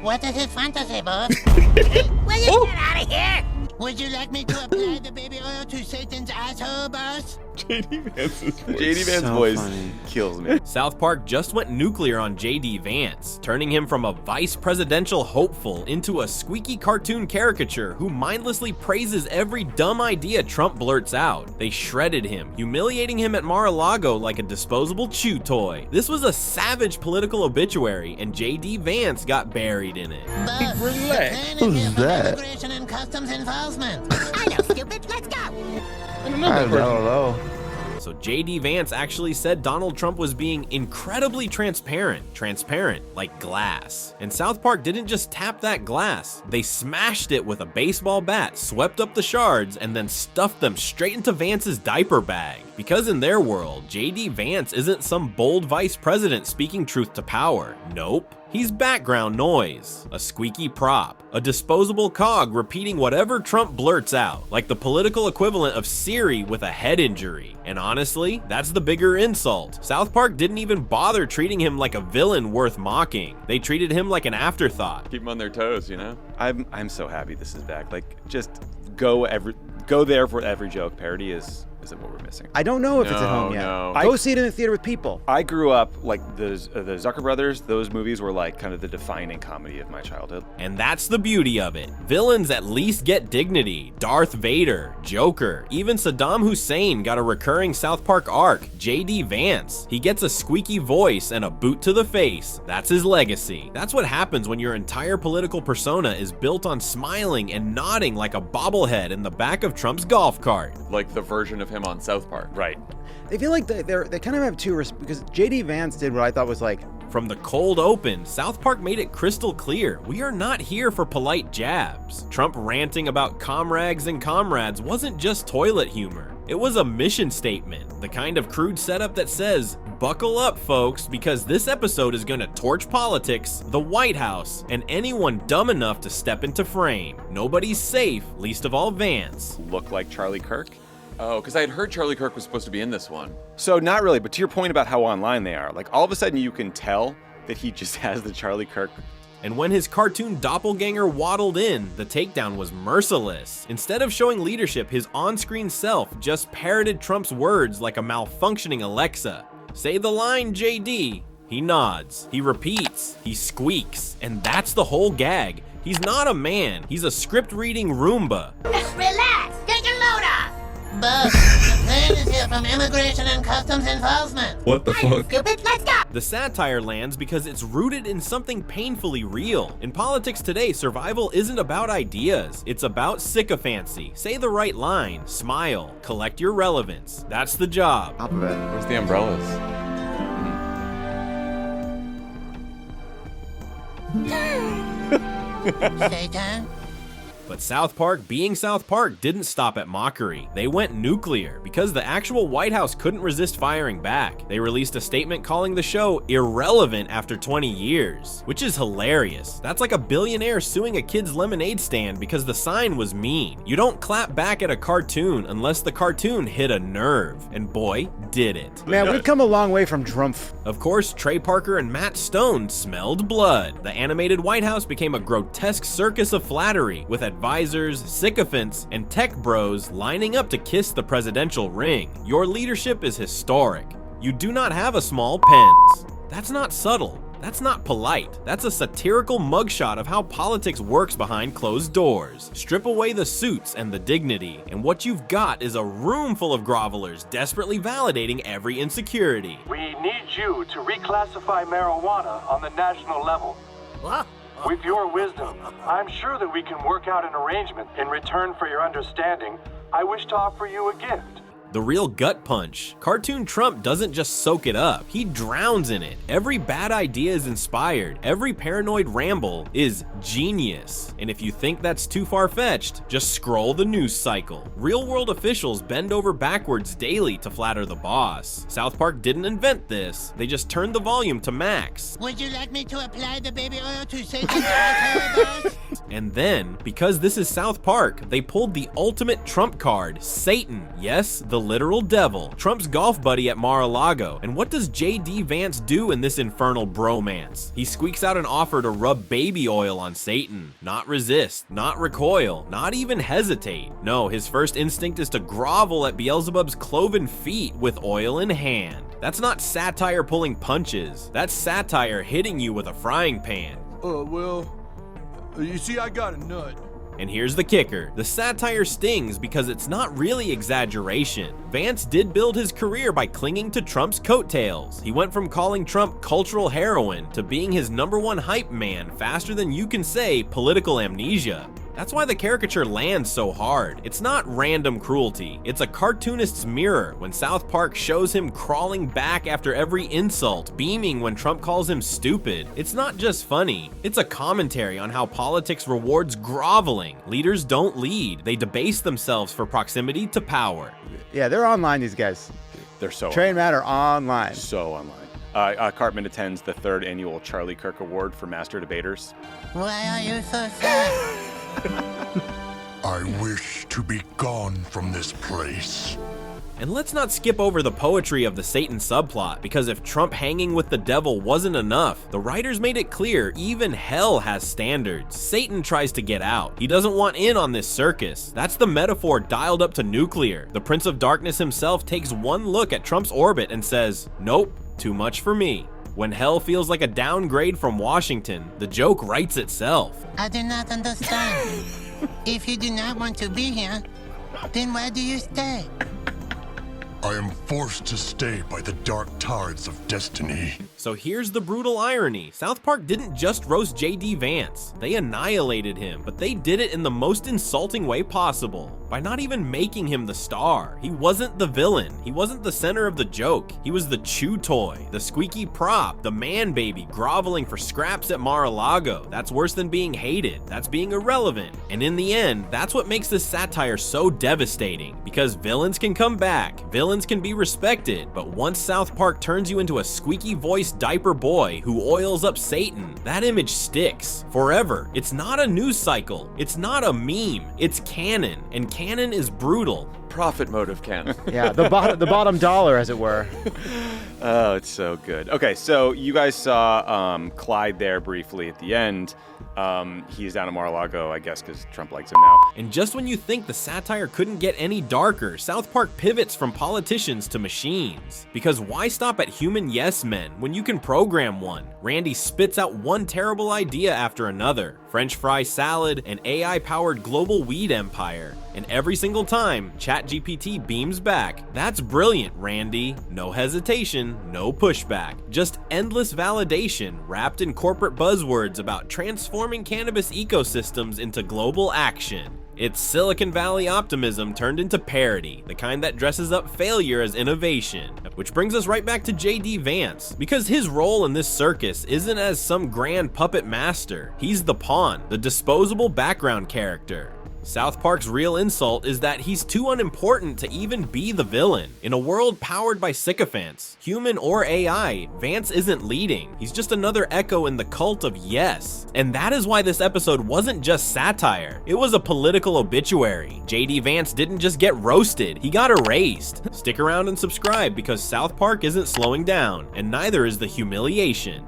What does his fantasy, boss? Will you get out of here? Would you like me to apply the baby oil to Satan's asshole, boss? JD Vance's voice. JD Vance's So voice funny. kills me. South Park just went nuclear on JD Vance, turning him from a vice presidential hopeful into a squeaky cartoon caricature who mindlessly praises every dumb idea Trump blurts out. They shredded him, humiliating him at Mar-a-Lago like a disposable chew toy. This was a savage political obituary, and JD Vance got buried in it. Boss, the Relax. plane is Who's here for that? immigration and customs enforcement. I know, stupid. Let's go. I don't know. I don't know. So JD Vance actually said Donald Trump was being incredibly transparent like glass. And South Park didn't just tap that glass, they smashed it with a baseball bat, swept up the shards, and then stuffed them straight into Vance's diaper bag. Because in their world, JD Vance isn't some bold vice president speaking truth to power. Nope. He's background noise, a squeaky prop, a disposable cog repeating whatever Trump blurts out, like the political equivalent of Siri with a head injury. And honestly, that's the bigger insult. South Park didn't even bother treating him like a villain worth mocking. They treated him like an afterthought. Keep them on their toes, you know? I'm so happy this is back. Like, just go there for every joke. Parody isn't what we're missing. I don't know if it's at No, home yet. no. Go see it in the theater with people. I grew up like the Zucker Brothers. Those movies were like kind of the defining comedy of my childhood. And that's the beauty of it. Villains at least get dignity. Darth Vader, Joker, even Saddam Hussein got a recurring South Park arc. JD Vance, he gets a squeaky voice and a boot to the face. That's his legacy. That's what happens when your entire political persona is built on smiling and nodding like a bobblehead in the back of Trump's golf cart. Like the version of him on South Park. Right. They feel like they kind of have two because JD Vance did what I thought was like, From the cold open, South Park made it crystal clear, we are not here for polite jabs. Trump ranting about comrades and comrades wasn't just toilet humor. It was a mission statement, the kind of crude setup that says, buckle up folks, because this episode is gonna torch politics, the White House, and anyone dumb enough to step into frame. Nobody's safe, least of all Vance. Look like Charlie Kirk. Oh, because I had heard Charlie Kirk was supposed to be in this one. So not really, but to your point about how online they are, like all of a sudden you can tell that he just has the Charlie Kirk. And when his cartoon doppelganger waddled in, the takedown was merciless. Instead of showing leadership, his on-screen self just parroted Trump's words like a malfunctioning Alexa. Say the line, JD. He nods, he repeats, he squeaks, and that's the whole gag. He's not a man, he's a script-reading Roomba. Relax. Take a load off. Boss, the plane is here from immigration and customs enforcement. What the fuck? Stupid. Let's go. The satire lands because it's rooted in something painfully real. In politics today, survival isn't about ideas. It's about sycophancy. Say the right line, smile, collect your relevance. That's the job. Top of it. Where's the umbrellas? Satan. But South Park, being South Park, didn't stop at mockery. They went nuclear because the actual White House couldn't resist firing back. They released a statement calling the show irrelevant after 20 years, which is hilarious. That's like a billionaire suing a kid's lemonade stand because the sign was mean. You don't clap back at a cartoon unless the cartoon hit a nerve, and boy, did it. man, we've come a long way from Drumpf. Of course, Trey Parker and Matt Stone smelled blood. The animated White House became a grotesque circus of flattery, with advisors, sycophants, and tech bros lining up to kiss the presidential ring. Your leadership is historic. You do not have a small pens. That's not subtle. That's not polite. That's a satirical mugshot of how politics works behind closed doors. Strip away the suits and the dignity, and what you've got is a room full of grovelers desperately validating every insecurity. We need you to reclassify marijuana on the national level. What? With your wisdom, I'm sure that we can work out an arrangement. In return for your understanding, I wish to offer you a gift. The real gut punch. Cartoon Trump doesn't just soak it up, he drowns in it. Every bad idea is inspired. Every paranoid ramble is genius. And if you think that's too far-fetched, just scroll the news cycle. Real-world officials bend over backwards daily to flatter the boss. South Park didn't invent this, they just turned the volume to max. Would you like me to apply the baby oil to Satan's asshole, boss? And then, because this is South Park, they pulled the ultimate trump card, Satan. Yes, the the literal devil, Trump's golf buddy at Mar-a-Lago. And what does JD Vance do in this infernal bromance? He squeaks out an offer to rub baby oil on Satan. Not resist, not recoil, not even hesitate. No, his first instinct is to grovel at Beelzebub's cloven feet with oil in hand. That's not satire pulling punches. That's satire hitting you with a frying pan. Well, you see, I got a nut. And here's the kicker. The satire stings because it's not really exaggeration. Vance did build his career by clinging to Trump's coattails. He went from calling Trump cultural heroin to being his #1 hype man faster than you can say political amnesia. That's why the caricature lands so hard. It's not random cruelty. It's a cartoonist's mirror when South Park shows him crawling back after every insult, beaming when Trump calls him stupid. It's not just funny. It's a commentary on how politics rewards groveling. Leaders don't lead. They debase themselves for proximity to power. Yeah, they're online, these guys. They're so Train Matter online. So online. Cartman attends the 3rd annual Charlie Kirk Award for Master Debaters. Why are you so sad? I wish to be gone from this place. And let's not skip over the poetry of the Satan subplot, because if Trump hanging with the devil wasn't enough, the writers made it clear even hell has standards. Satan tries to get out. He doesn't want in on this circus. That's the metaphor dialed up to nuclear. The Prince of Darkness himself takes one look at Trump's orbit and says, "Nope, too much for me." When hell feels like a downgrade from Washington, the joke writes itself. I do not understand. If you do not want to be here, then why do you stay? I am forced to stay by the dark tides of destiny. So here's the brutal irony. South Park didn't just roast JD Vance. They annihilated him, but they did it in the most insulting way possible, by not even making him the star. He wasn't the villain. He wasn't the center of the joke. He was the chew toy, the squeaky prop, the man baby groveling for scraps at Mar-a-Lago. That's worse than being hated. That's being irrelevant. And in the end, that's what makes this satire so devastating, because villains can come back, villains can be respected, but once South Park turns you into a squeaky voiced diaper boy who oils up Satan, that image sticks forever. It's not a news cycle. It's not a meme. It's canon, and canon is brutal. Profit motive canon. Yeah, the bottom dollar, as it were. Oh, it's so good. Okay, so you guys saw Clyde there briefly at the end. He's down at Mar-a-Lago, I guess, because Trump likes him now. And just when you think the satire couldn't get any darker, South Park pivots from politicians to machines. Because why stop at human yes men when you can program one? Randy spits out one terrible idea after another. French fry salad, an AI-powered global weed empire. And every single time, ChatGPT beams back. That's brilliant, Randy. No hesitation, no pushback. Just endless validation wrapped in corporate buzzwords about transforming cannabis ecosystems into global action. It's Silicon Valley optimism turned into parody, the kind that dresses up failure as innovation. Which brings us right back to JD Vance, because his role in this circus isn't as some grand puppet master. He's the pawn, the disposable background character. South Park's real insult is that he's too unimportant to even be the villain. In a world powered by sycophants, human or AI, Vance isn't leading. He's just another echo in the cult of yes. And that is why this episode wasn't just satire. It was a political obituary. JD Vance didn't just get roasted, he got erased. Stick around and subscribe, because South Park isn't slowing down, and neither is the humiliation.